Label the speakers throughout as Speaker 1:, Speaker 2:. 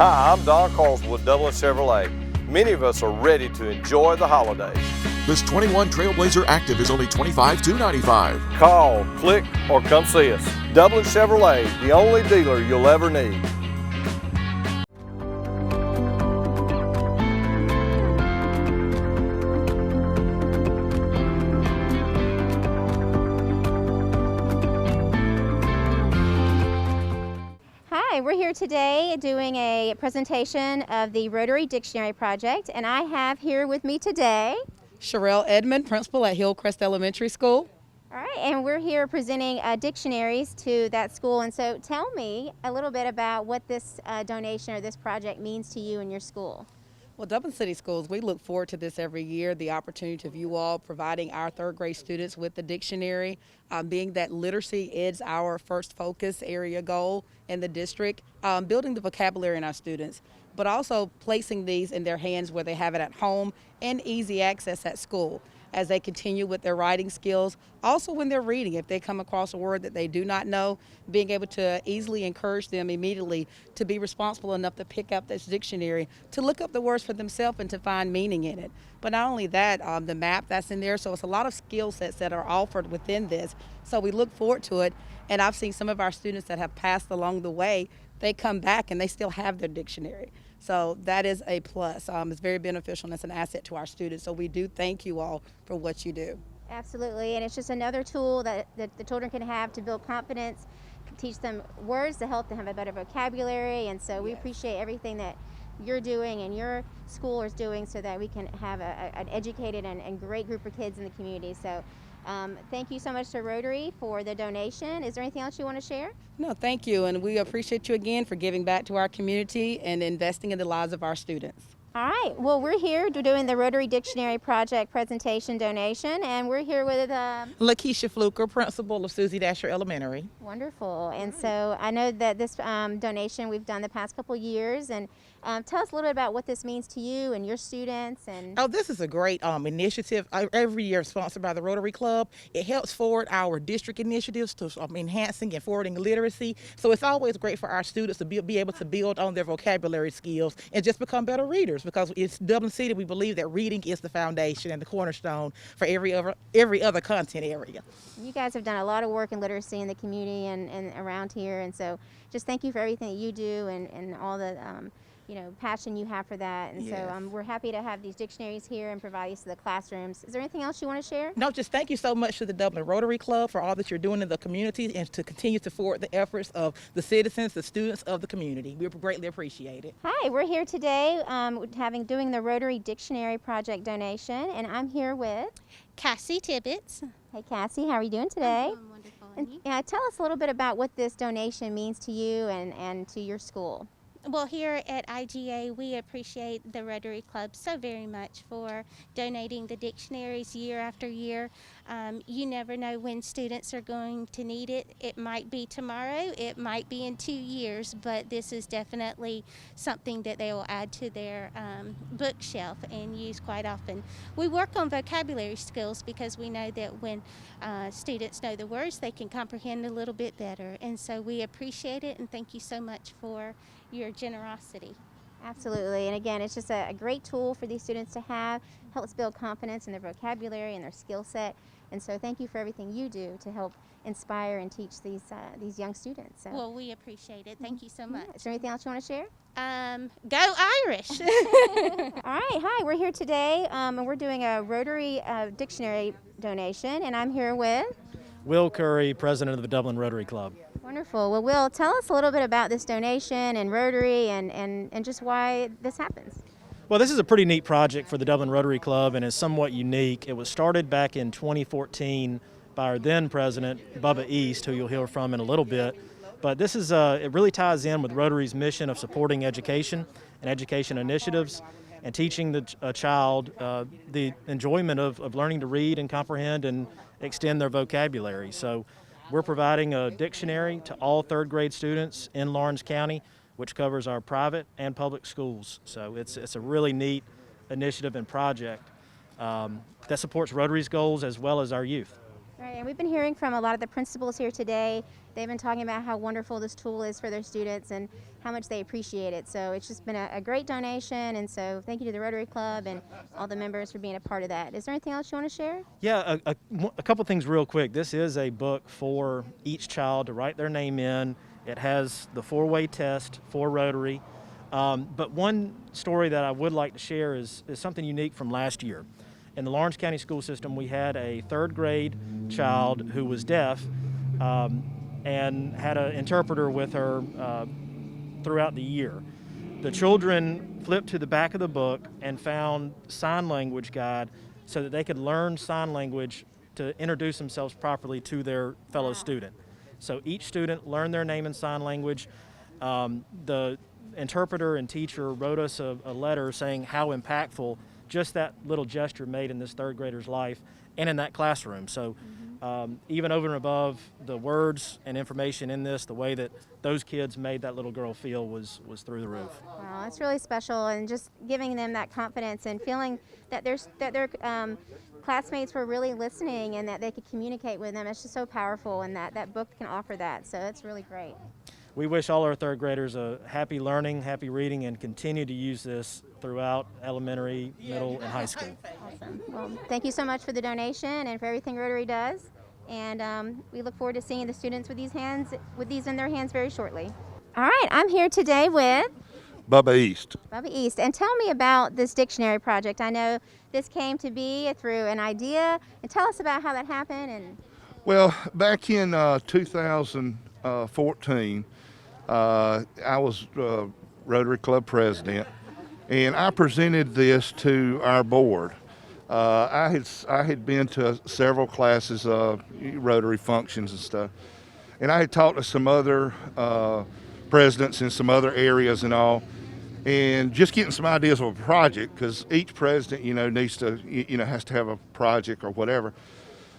Speaker 1: Hi, I'm Don Carswell, Dublin Chevrolet. Many of us are ready to enjoy the holidays.
Speaker 2: This 21 Trailblazer Active is only $25,295.
Speaker 1: Call, click, or come see us. Dublin Chevrolet, the only dealer you'll ever need.
Speaker 3: Hi, we're here today doing a presentation of the Rotary Dictionary Project, and I have here with me today
Speaker 4: Sherelle Edmond, principal at Hillcrest Elementary School.
Speaker 3: All right, and we're here presenting dictionaries to that school. And so tell me a little bit about what this donation or this project means to you and your school.
Speaker 4: Well, Dublin City Schools, we look forward to this every year, the opportunity of you all providing our third grade students with the dictionary, being that literacy is our first focus area goal in the district, building the vocabulary in our students, but also placing these in their hands where they have it at home and easy access at school as they continue with their writing skills. Also when they're reading, if they come across a word that they do not know, being able to easily encourage them immediately to be responsible enough to pick up this dictionary, to look up the words for themselves and to find meaning in it. But not only that, the map that's in there, so it's a lot of skill sets that are offered within this. So we look forward to it, and I've seen some of our students that have passed along the way, they come back and they still have their dictionary. So that is a plus. It's very beneficial and it's an asset to our students. So we do thank you all for what you do.
Speaker 3: Absolutely, and it's just another tool that the children can have to build confidence, teach them words to help them have a better vocabulary. And so we appreciate everything that you're doing and your school is doing so that we can have an educated and great group of kids in the community. So thank you so much to Rotary for the donation. Is there anything else you want to share?
Speaker 4: No, thank you, and we appreciate you again for giving back to our community and investing in the lives of our students.
Speaker 3: All right, well, we're here doing the Rotary Dictionary Project presentation donation, and we're here with
Speaker 5: Lakeisha Fluker, principal of Susie Dasher Elementary.
Speaker 3: Wonderful. And so I know that this donation we've done the past couple years, and tell us a little bit about what this means to you and your students. And
Speaker 5: Oh, this is a great initiative. Every year sponsored by the Rotary Club. It helps forward our district initiatives to enhancing and forwarding literacy. So it's always great for our students to be able to build on their vocabulary skills and just become better readers, because it's Dublin City, we believe that reading is the foundation and the cornerstone for every other content area.
Speaker 3: You guys have done a lot of work in literacy in the community and around here, and so just thank you for everything that you do and all the passion you have for that. And
Speaker 5: yes.
Speaker 3: So we're happy to have these dictionaries here and provide these to the classrooms. Is there anything else you want to share?
Speaker 5: No, just thank you so much to the Dublin Rotary Club for all that you're doing in the community and to continue to forward the efforts of the citizens, the students of the community. We greatly appreciate it.
Speaker 3: Hi, we're here today doing the Rotary Dictionary Project donation, and I'm here with
Speaker 6: Cassie Tibbetts.
Speaker 3: Hey Cassie, how are you doing today?
Speaker 6: I'm doing wonderful. And you?
Speaker 3: Tell us a little bit about what this donation means to you and to your school.
Speaker 6: Well, here at IGA, we appreciate the Rotary Club so very much for donating the dictionaries year after year. You never know when students are going to need it. It might be tomorrow, it might be in 2 years, but this is definitely something that they will add to their bookshelf and use quite often. We work on vocabulary skills because we know that when students know the words, they can comprehend a little bit better. And so we appreciate it, and thank you so much for your generosity.
Speaker 3: Absolutely, and again, it's just a great tool for these students to have, helps build confidence in their vocabulary and their skill set, and so thank you for everything you do to help inspire and teach these young students. So.
Speaker 6: Well, we appreciate it. Thank you so much.
Speaker 3: Is there anything else you want to share?
Speaker 6: Go Irish!
Speaker 3: All right, hi, we're here today, and we're doing a Rotary Dictionary donation, and I'm here with
Speaker 7: Will Curry, president of the Dublin Rotary Club.
Speaker 3: Wonderful. Well, Will, tell us a little bit about this donation and Rotary and just why this happens.
Speaker 7: Well, this is a pretty neat project for the Dublin Rotary Club and is somewhat unique. It was started back in 2014 by our then president, Bubba East, who you'll hear from in a little bit. But this is it really ties in with Rotary's mission of supporting education and education initiatives and teaching a child the enjoyment of learning to read and comprehend and extend their vocabulary. So we're providing a dictionary to all third grade students in Lawrence County, which covers our private and public schools. So it's a really neat initiative and project that supports Rotary's goals as well as our youth.
Speaker 3: Right, and we've been hearing from a lot of the principals here today. They've been talking about how wonderful this tool is for their students and how much they appreciate it. So it's just been a great donation, and so thank you to the Rotary Club and all the members for being a part of that. Is there anything else you want to share?
Speaker 7: Yeah, a couple things real quick. This is a book for each child to write their name in. It has the 4-way test for Rotary. But one story that I would like to share is something unique from last year. In the Lawrence County school system, we had a 3rd grade child who was deaf and had an interpreter with her throughout the year. The children flipped to the back of the book and found sign language guide so that they could learn sign language to introduce themselves properly to their fellow student. So each student learned their name in sign language. The interpreter and teacher wrote us a letter saying how impactful just that little gesture made in this 3rd grader's life and in that classroom. So even over and above the words and information in this, the way that those kids made that little girl feel was through the roof.
Speaker 3: Wow, that's really special, and just giving them that confidence and feeling that their classmates were really listening and that they could communicate with them. It's just so powerful, and that book can offer that. So it's really great.
Speaker 7: We wish all our 3rd graders a happy learning, happy reading, and continue to use this throughout elementary, middle, and high school.
Speaker 3: Awesome. Well, thank you so much for the donation and for everything Rotary does. And we look forward to seeing the students with these in their hands very shortly. All right, I'm here today with
Speaker 8: Bubba East.
Speaker 3: Bobby East. And tell me about this dictionary project. I know this came to be through an idea. And tell us about how that happened.
Speaker 8: Well, back in 2014, I was Rotary Club president, and I presented this to our board. I had been to several classes, Rotary functions and stuff, and I had talked to some other presidents in some other areas and all, and just getting some ideas of a project, because each president, needs to, has to have a project or whatever.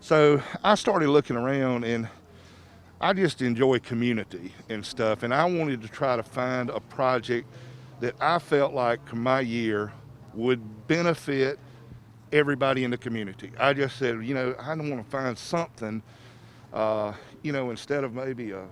Speaker 8: So I started looking around, and I just enjoy community and stuff, and I wanted to try to find a project that I felt like my year would benefit everybody in the community. I just said, I don't want to find something, instead of maybe a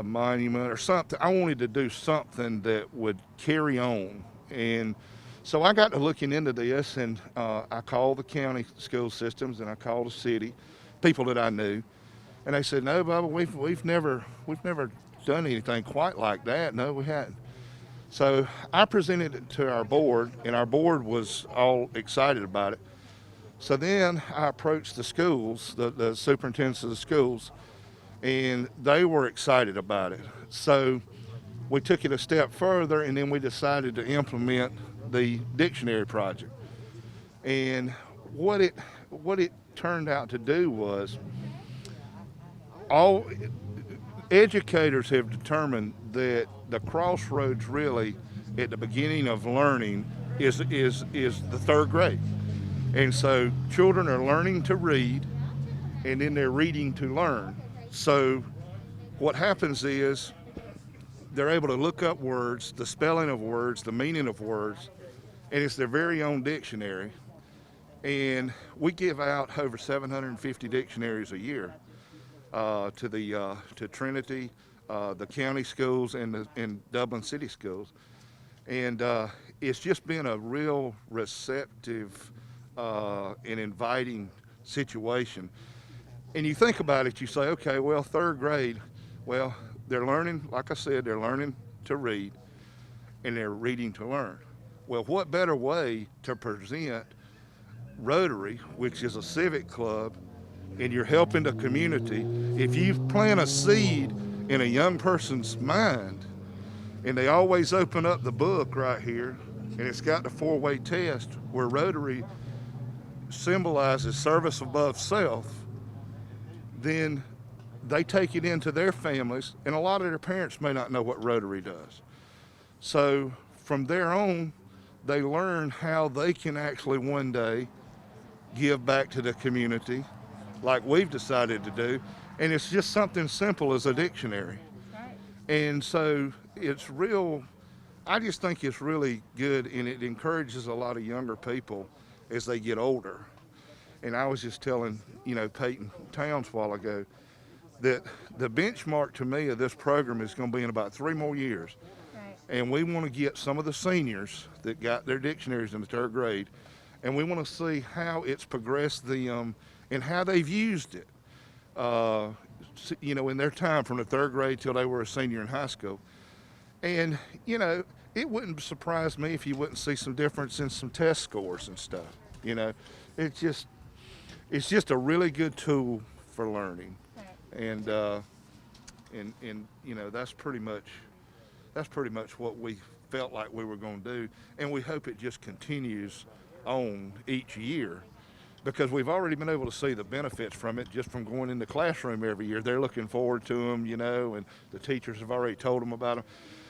Speaker 8: monument or something. I wanted to do something that would carry on. And so I got to looking into this, and I called the county school systems, and I called the city, people that I knew. And they said, no, Bubba, we've never done anything quite like that. No, we hadn't. So I presented it to our board, and our board was all excited about it. So then I approached the schools, the superintendents of the schools, and they were excited about it. So we took it a step further, and then we decided to implement the dictionary project. And what it turned out to do was, all educators have determined that the crossroads really at the beginning of learning is the 3rd grade. And so children are learning to read, and then they're reading to learn. So what happens is they're able to look up words, the spelling of words, the meaning of words, and it's their very own dictionary. And we give out over 750 dictionaries a year to Trinity, the county schools, and Dublin city schools. And it's just been a real receptive and inviting situation. And you think about it, you say, okay, well, 3rd grade, well, they're learning, like I said, they're learning to read, and they're reading to learn. Well, what better way to present Rotary, which is a civic club, and you're helping the community. If you plant a seed in a young person's mind, and they always open up the book right here, and it's got the 4-way test where Rotary symbolizes service above self, then they take it into their families, and a lot of their parents may not know what Rotary does. So from there on, they learn how they can actually one day give back to the community like we've decided to do, and it's just something simple as a dictionary. And so it's real, I just think it's really good, and it encourages a lot of younger people as they get older. And I was just telling, Peyton Towns a while ago that the benchmark to me of this program is going to be in about 3 more years.
Speaker 3: Right.
Speaker 8: And we want to get some of the seniors that got their dictionaries in the 3rd grade, and we want to see how it's progressed them and how they've used it, in their time from the 3rd grade till they were a senior in high school. And, it wouldn't surprise me if you wouldn't see some difference in some test scores and stuff. It's just a really good tool for learning.
Speaker 3: Right.
Speaker 8: And that's pretty much what we felt like we were going to do, and we hope it just continues on each year, because we've already been able to see the benefits from it just from going in the classroom every year. They're looking forward to them, and the teachers have already told them about them.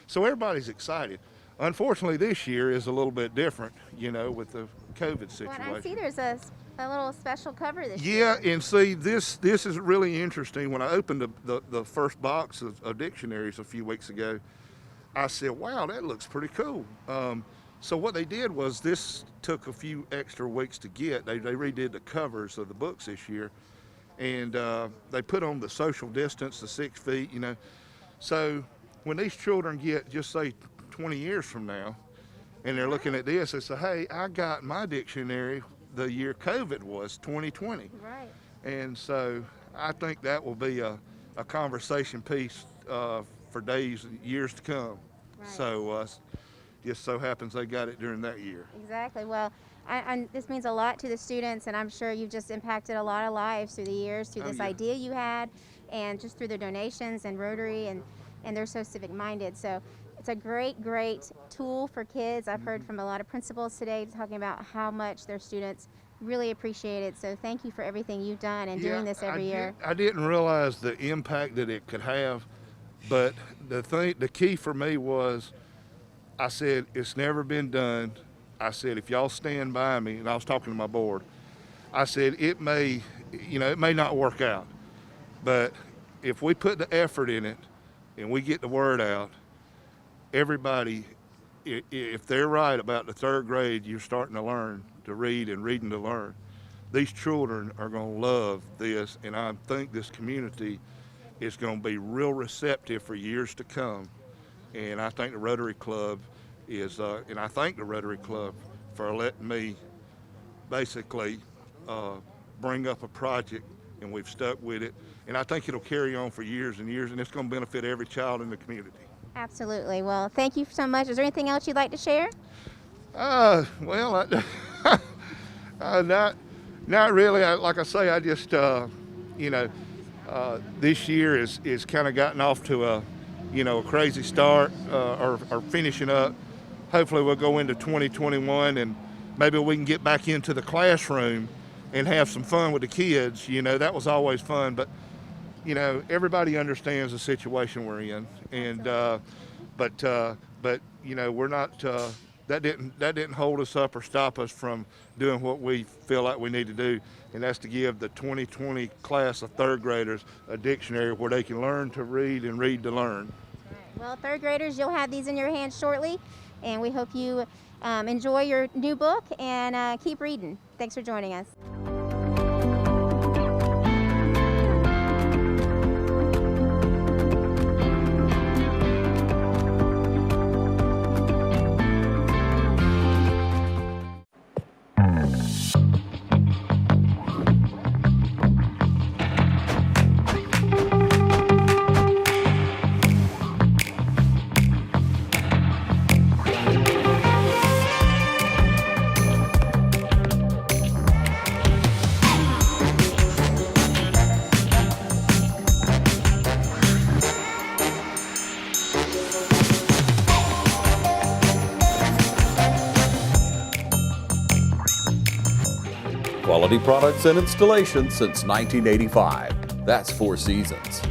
Speaker 8: So everybody's excited. Unfortunately, this year is a little bit different, with the COVID situation.
Speaker 3: Well, I see there's a little special cover this year.
Speaker 8: Yeah, and see, this is really interesting. When I opened the first box of dictionaries a few weeks ago, I said, wow, that looks pretty cool. So what they did was, this took a few extra weeks to get. They redid the covers of the books this year, and they put on the social distance, the 6 feet, So when these children get, just say 20 years from now, and they're looking at this, they say, hey, I got my dictionary the year COVID was, 2020.
Speaker 3: Right.
Speaker 8: And so I think that will be a conversation piece for days and years to come.
Speaker 3: Right.
Speaker 8: So just so happens they got it during that year.
Speaker 3: Exactly. Well, this means a lot to the students, and I'm sure you've just impacted a lot of lives through the years, through this idea you had, and just through the donations and Rotary, and they're so civic minded. So it's a great tool for kids. I've heard from a lot of principals today talking about how much their students really appreciate it. So thank you for everything you've done and doing this every year.
Speaker 8: I didn't realize the impact that it could have, but the key for me was, I said, it's never been done. I said, if y'all stand by me, and I was talking to my board, I said, it may not work out, but if we put the effort in it and we get the word out, everybody, if they're right about the 3rd grade, you're starting to learn to read and reading to learn. These children are going to love this, and I think this community is going to be real receptive for years to come. And I think the Rotary Club is, and I thank the Rotary Club for letting me basically bring up a project, and we've stuck with it. And I think it'll carry on for years and years, and it's going to benefit every child in the community.
Speaker 3: Absolutely. Well, thank you so much. Is there anything else you'd like to share?
Speaker 8: Well, not really. Like I say, I just, this year is kind of gotten off to a crazy start, or finishing up. Hopefully we'll go into 2021, and maybe we can get back into the classroom and have some fun with the kids. That was always fun, but everybody understands the situation we're in, and but we're not. That didn't hold us up or stop us from doing what we feel like we need to do, and that's to give the 2020 class of 3rd graders a dictionary where they can learn to read and read to learn.
Speaker 3: Well, 3rd graders, you'll have these in your hands shortly, and we hope you enjoy your new book and keep reading. Thanks for joining us.
Speaker 9: Quality products and installations since 1985. That's 4 Seasons.